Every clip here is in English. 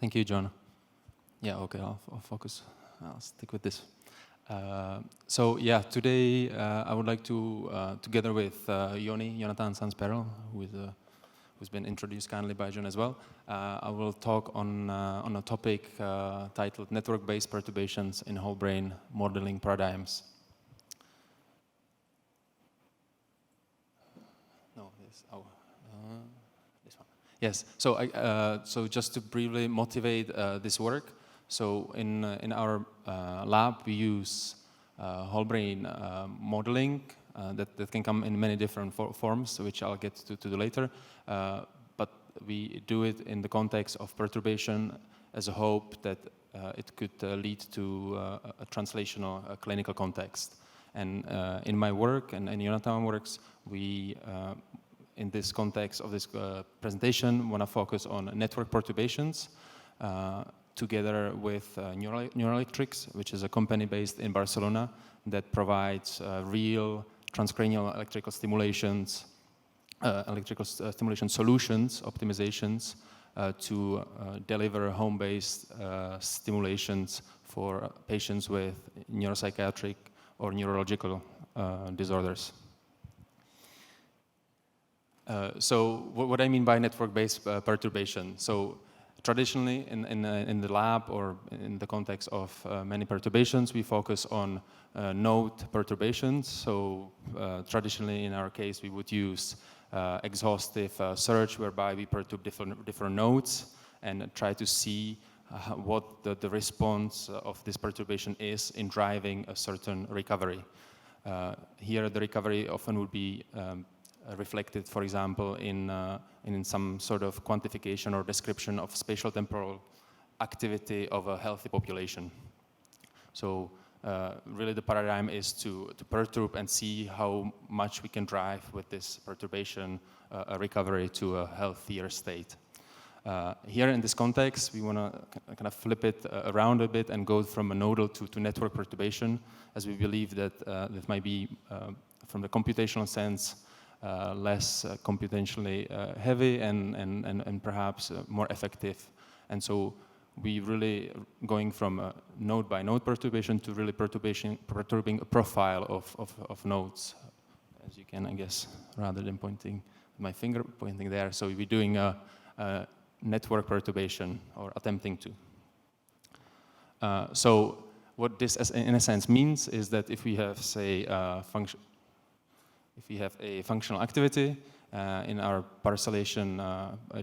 Thank you, John. Yeah, okay, I'll focus. I'll stick with this. So yeah, today I would like to, together with Yonatan Sanz Perl, who's been introduced kindly by John as well, I will talk on a topic titled Network-Based Perturbations in Whole Brain Modeling Paradigms. No, this, this one. Yes, so just to briefly motivate this work, so in our lab we use whole brain modeling that can come in many different forms, which I'll get to later. But we do it in the context of perturbation as a hope that it could lead to a translational clinical context. And in my work and in Yonatan works, we in this context of this presentation want to focus on network perturbations together with Neuroelectrics, which is a company based in Barcelona that provides real transcranial electrical stimulations, stimulation solutions, optimizations to deliver home-based stimulations for patients with neuropsychiatric or neurological disorders. So what I mean by network-based perturbation. So traditionally in the lab or in the context of many perturbations, we focus on node perturbations. So traditionally in our case, we would use exhaustive search whereby we perturb different nodes and try to see what the response of this perturbation is in driving a certain recovery. Here the recovery often would be reflected, for example, in some sort of quantification or description of spatial temporal activity of a healthy population. So really the paradigm is to perturb and see how much we can drive with this perturbation a recovery to a healthier state. Here in this context, we want to kind of flip it around a bit and go from a nodal to network perturbation, as we believe that that might be, from the computational sense, less computationally heavy and perhaps more effective. And so we really going from a node by node perturbation to really perturbing a profile of nodes, as you can, I guess, rather than pointing my finger pointing there. So we're doing a network perturbation or attempting to. So what this in a sense means is that if we have, say, if we have a functional activity in our parcellation,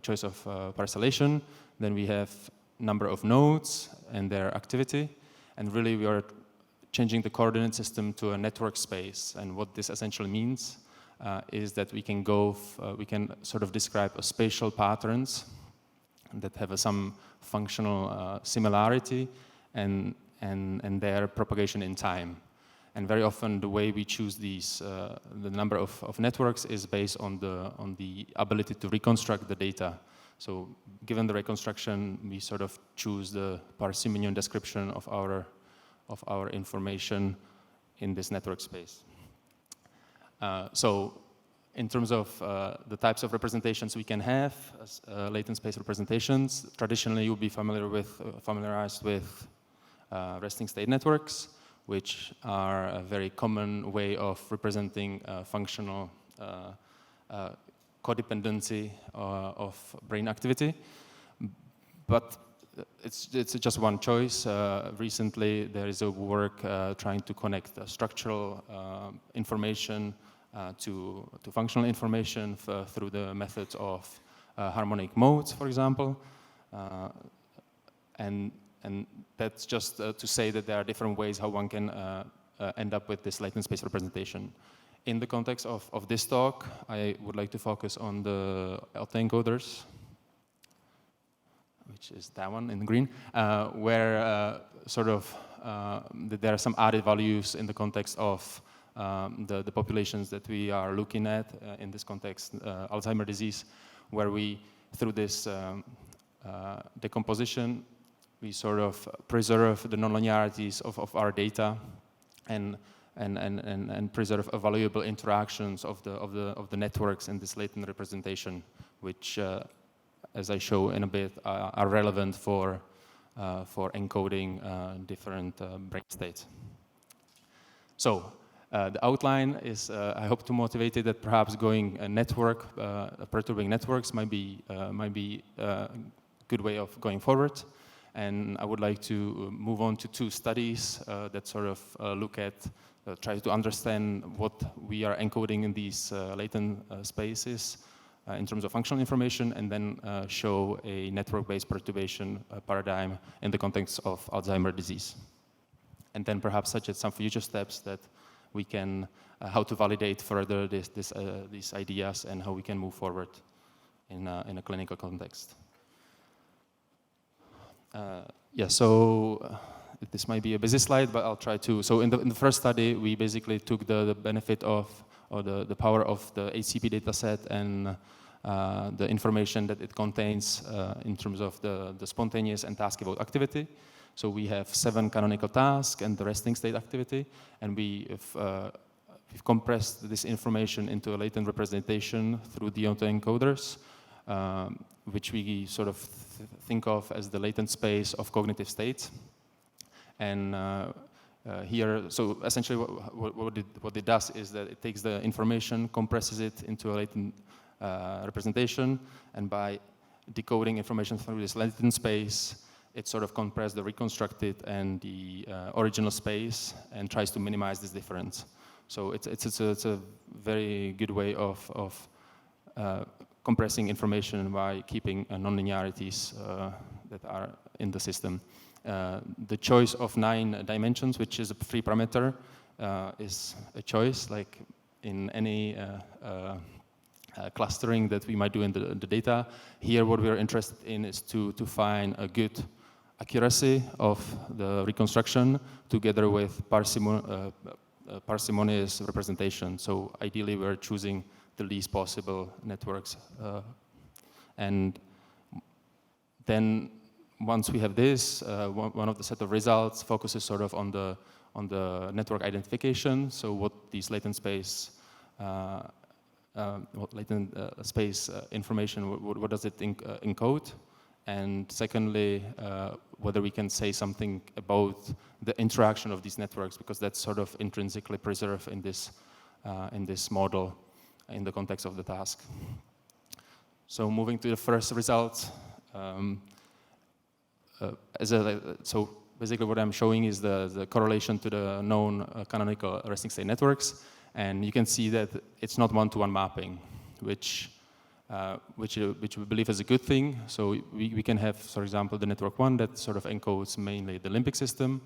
choice of parcellation, then we have number of nodes and their activity, and really we are changing the coordinate system to a network space. And what this essentially means is that we can we can sort of describe a spatial patterns that have some functional similarity and their propagation in time. And very often the way we choose these, the number of networks is based on the ability to reconstruct the data. So given the reconstruction, we sort of choose the Parsemunian description of our information in this network space. So in terms of the types of representations we can have, latent space representations, traditionally you'll be familiarized with resting state networks, which are a very common way of representing functional codependency of brain activity. But it's just one choice. Recently, there is a work trying to connect structural information to functional information through the methods of harmonic modes, for example. And that's just to say that there are different ways how one can end up with this latent space representation. In the context of this talk, I would like to focus on the autoencoders, which is that one in green, where sort of there are some added values in the context of the populations that we are looking at in this context, Alzheimer's disease, where we, through this decomposition, we sort of preserve the nonlinearities of our data and preserve valuable interactions of the networks in this latent representation, which as I show in a bit, are relevant for encoding different brain states. So the outline is, I hope to motivate it that perhaps going a network, perturbing networks might be a good way of going forward. And I would like to move on to two studies that sort of look at, try to understand what we are encoding in these latent spaces in terms of functional information, and then show a network-based perturbation paradigm in the context of Alzheimer's disease. And then perhaps suggest some future steps that we can, how to validate further these ideas and how we can move forward in a clinical context. Yeah, so this might be a busy slide, but I'll try to. So in the first study, we basically took the benefit of, or the power of the HCP dataset and the information that it contains in terms of the spontaneous and task-evoke activity. So we have 7 canonical tasks and the resting state activity, and we've compressed this information into a latent representation through the autoencoders, which we sort of think of as the latent space of cognitive states. And here, so essentially what it does is that it takes the information, compresses it into a latent representation, and by decoding information through this latent space, it sort of compresses the reconstructed and the original space and tries to minimize this difference. So it's a very good way of compressing information by keeping non-linearities that are in the system. The choice of 9 dimensions, which is a free parameter, is a choice, like in any clustering that we might do in the data. Here, what we're interested in is to find a good accuracy of the reconstruction together with parsimonious representation. So ideally, we're choosing the least possible networks. And then once we have this, one of the set of results focuses sort of on the network identification. So what these latent space information, what does it encode? And secondly, whether we can say something about the interaction of these networks, because that's sort of intrinsically preserved in this model in the context of the task. So moving to the first result, so basically what I'm showing is the correlation to the known canonical resting state networks, and you can see that it's not one-to-one mapping, which we believe is a good thing. So we can have, for example, the network 1 that sort of encodes mainly the limbic system,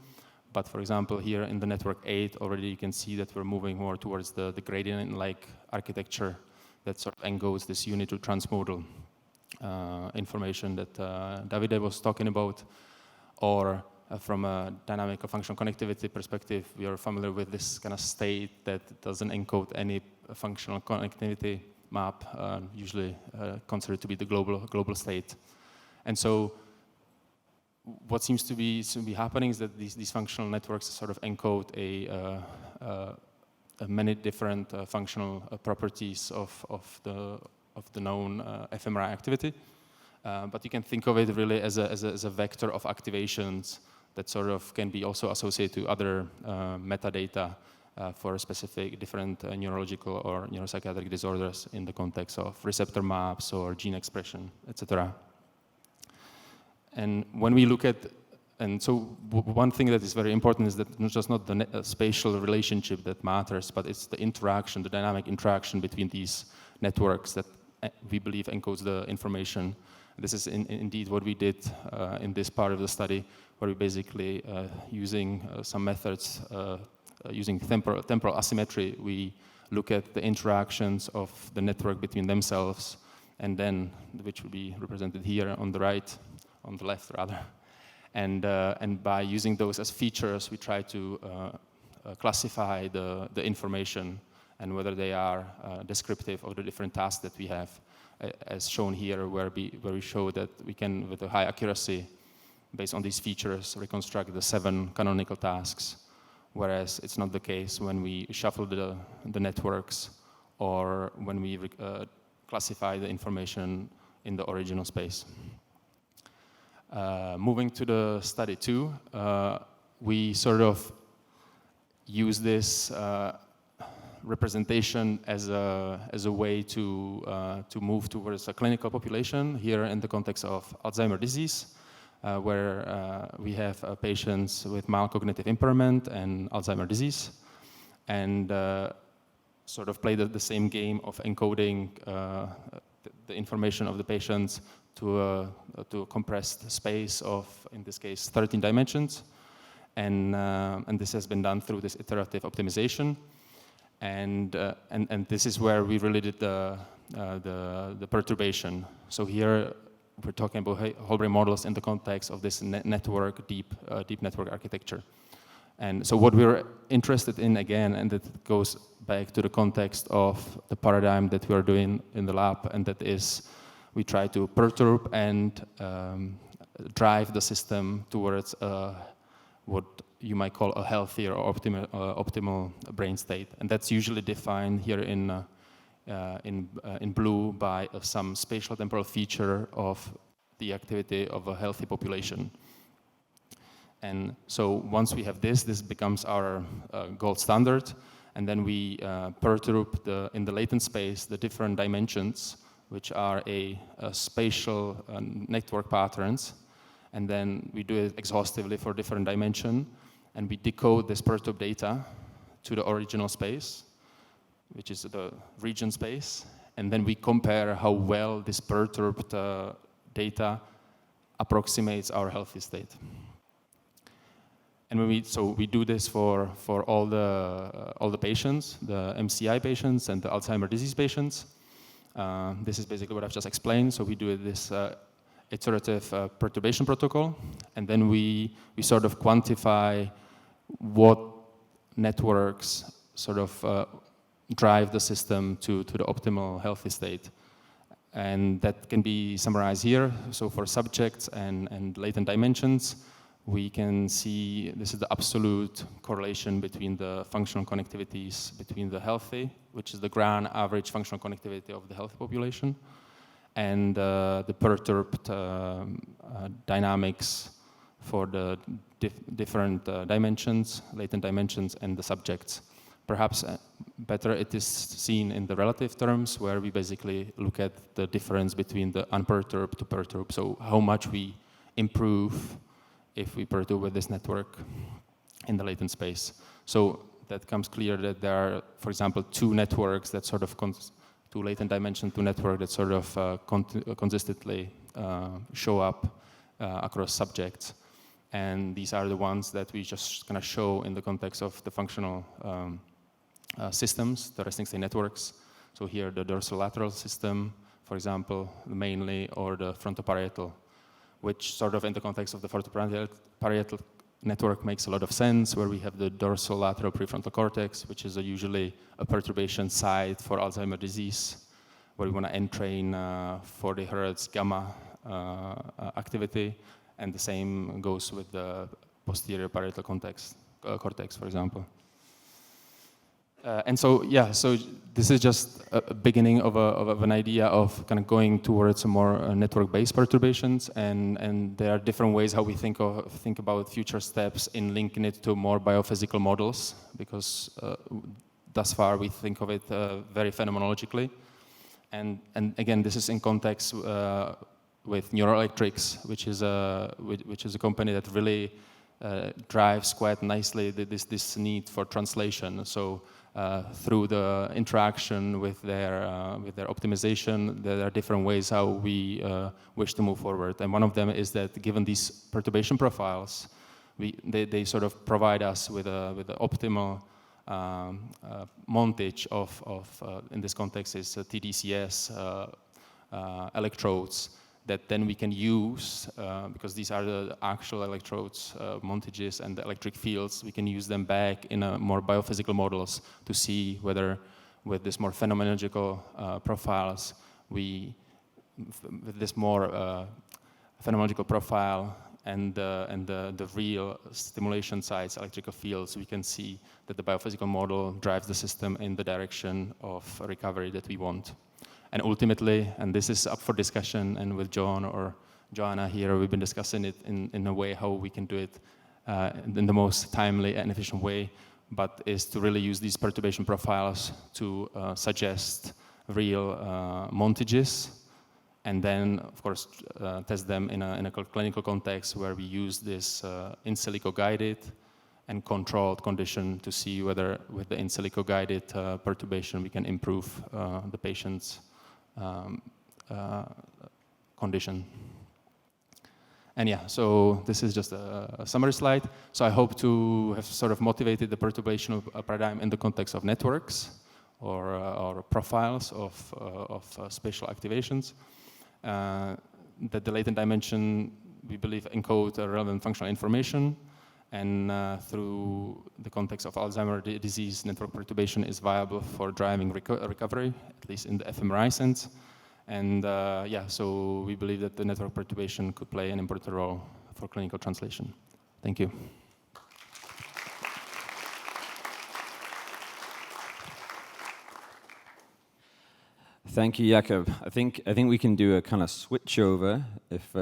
but for example here in the network 8 already you can see that we're moving more towards the gradient-like architecture that sort of encodes this unit to transmodal information that Davide was talking about, or from a dynamic or functional connectivity perspective, we are familiar with this kind of state that doesn't encode any functional connectivity map, usually considered to be the global state. And so what seems to be happening is that these functional networks sort of encode many different functional properties of the known fMRI activity. But you can think of it really as a vector of activations that sort of can be also associated to other metadata for specific different neurological or neuropsychiatric disorders in the context of receptor maps or gene expression, etc. And when we look at, and so one thing that is very important is that it's just not the spatial relationship that matters, but it's the interaction, the dynamic interaction between these networks that we believe encodes the information. This is indeed what we did in this part of the study, where we basically, using some methods, using temporal asymmetry, we look at the interactions of the network between themselves, and then, which will be represented here on the right, on the left rather. And by using those as features, we try to classify the information and whether they are descriptive of the different tasks that we have, as shown here, where we show that we can, with a high accuracy, based on these features, reconstruct the 7 canonical tasks, whereas it's not the case when we shuffle the networks or when we classify the information in the original space. Moving to the study 2, we sort of use this representation as a way to move towards a clinical population here in the context of Alzheimer's disease, where we have patients with mild cognitive impairment and Alzheimer's disease, and sort of play the same game of encoding the information of the patients to a compressed space of, in this case, 13 dimensions, and this has been done through this iterative optimization. And this is where we really did the perturbation. So here we're talking about whole brain models in the context of this network, deep network architecture. And so what we're interested in, again, and it goes back to the context of the paradigm that we are doing in the lab, and that is we try to perturb and drive the system towards what you might call a healthier or optimal brain state. And that's usually defined here in blue by some spatial temporal feature of the activity of a healthy population. And so once we have this becomes our gold standard, and then we perturb in the latent space the different dimensions, which are a spatial network patterns, and then we do it exhaustively for different dimension, and we decode this perturbed data to the original space, which is the region space, and then we compare how well this perturbed data approximates our healthy state. And we do this for all the patients, the MCI patients and the Alzheimer's disease patients. This is basically what I've just explained. So we do this iterative perturbation protocol, and then we sort of quantify what networks sort of drive the system to the optimal healthy state. And that can be summarized here. So for subjects and latent dimensions, we can see this is the absolute correlation between the functional connectivities between the healthy, which is the grand average functional connectivity of the healthy population, and the perturbed dynamics for the different dimensions, latent dimensions, and the subjects. Perhaps better it is seen in the relative terms, where we basically look at the difference between the unperturbed to perturbed, so how much we improve if we perturb with this network in the latent space. So that comes clear that there are, for example, two networks that sort of two latent dimension, two network that sort of consistently show up across subjects. And these are the ones that we just kind of show in the context of the functional systems, the resting state networks. So here the dorsolateral system, for example, mainly, or the frontoparietal, which sort of in the context of the frontoparietal network makes a lot of sense, where we have the dorsolateral prefrontal cortex, which is usually a perturbation site for Alzheimer's disease, where we want to entrain 40 Hz gamma activity, and the same goes with the posterior parietal cortex, for example. And so, yeah, so this is just a beginning of an idea of kind of going towards a more network-based perturbations, and there are different ways how we think about future steps in linking it to more biophysical models, because thus far we think of it very phenomenologically, and again, this is in context with Neuroelectrics, which is a company that really drives quite nicely this need for translation. So through the interaction with their optimization, there are different ways how we wish to move forward. And one of them is that given these perturbation profiles, they sort of provide us with the optimal montage of in this context is TDCS electrodes that then we can use, because these are the actual electrodes, montages and the electric fields, we can use them back in a more biophysical models to see whether with this more phenomenological profiles, with this more phenomenological profile and the real stimulation sites, electrical fields, we can see that the biophysical model drives the system in the direction of recovery that we want. And ultimately, and this is up for discussion, and with John or Joanna here, we've been discussing it in a way how we can do it in the most timely and efficient way, but is to really use these perturbation profiles to suggest real montages, and then, of course, test them in a clinical context where we use this in silico guided and controlled condition to see whether with the in silico guided perturbation we can improve the patient's condition. And yeah, so this is just a summary slide. So I hope to have sort of motivated the perturbation paradigm in the context of networks or profiles of spatial activations. That the latent dimension, we believe, encode relevant functional information, and through the context of Alzheimer's disease, network perturbation is viable for driving recovery, at least in the fMRI sense. And yeah, so we believe that the network perturbation could play an important role for clinical translation. Thank you. Thank you, Jakob. I think we can do a kind of switch over if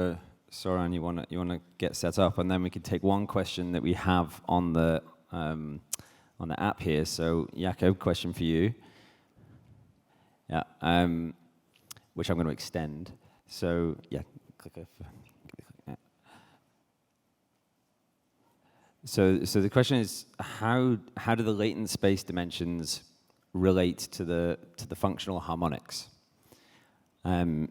Soran, you wanna get set up, and then we can take one question that we have on the app here. So Jakob, question for you. Yeah, which I'm going to extend. So yeah, click off. Yeah. So the question is, how do the latent space dimensions relate to the functional harmonics? And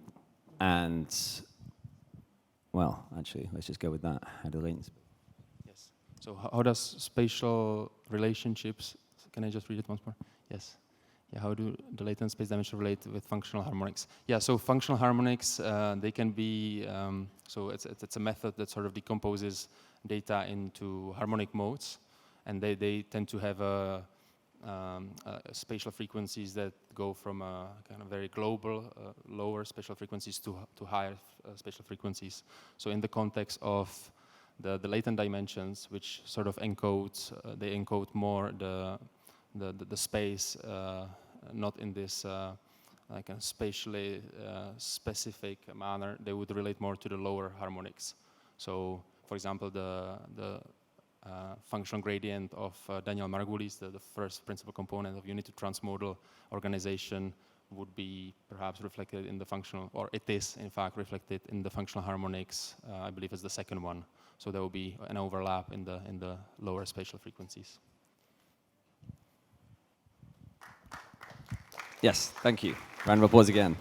well, actually, let's just go with that. How do latent? Yes. So how does spatial relationships? Can I just read it once more? Yes. Yeah. How do the latent space dimensions relate with functional harmonics? Yeah. So functional harmonics, they can be. So it's a method that sort of decomposes data into harmonic modes, and they tend to have spatial frequencies that go from kind of very global, lower spatial frequencies to higher spatial frequencies. So in the context of the latent dimensions, which sort of encodes, they encode more the space, not in this like a spatially specific manner. They would relate more to the lower harmonics. So, for example, the functional gradient of Daniel Margulis, the first principal component of unity transmodal organization, would be perhaps reflected in the functional, or it is in fact reflected in the functional harmonics. I believe is the second one. So there will be an overlap in the lower spatial frequencies. Yes, thank you. Round of applause again.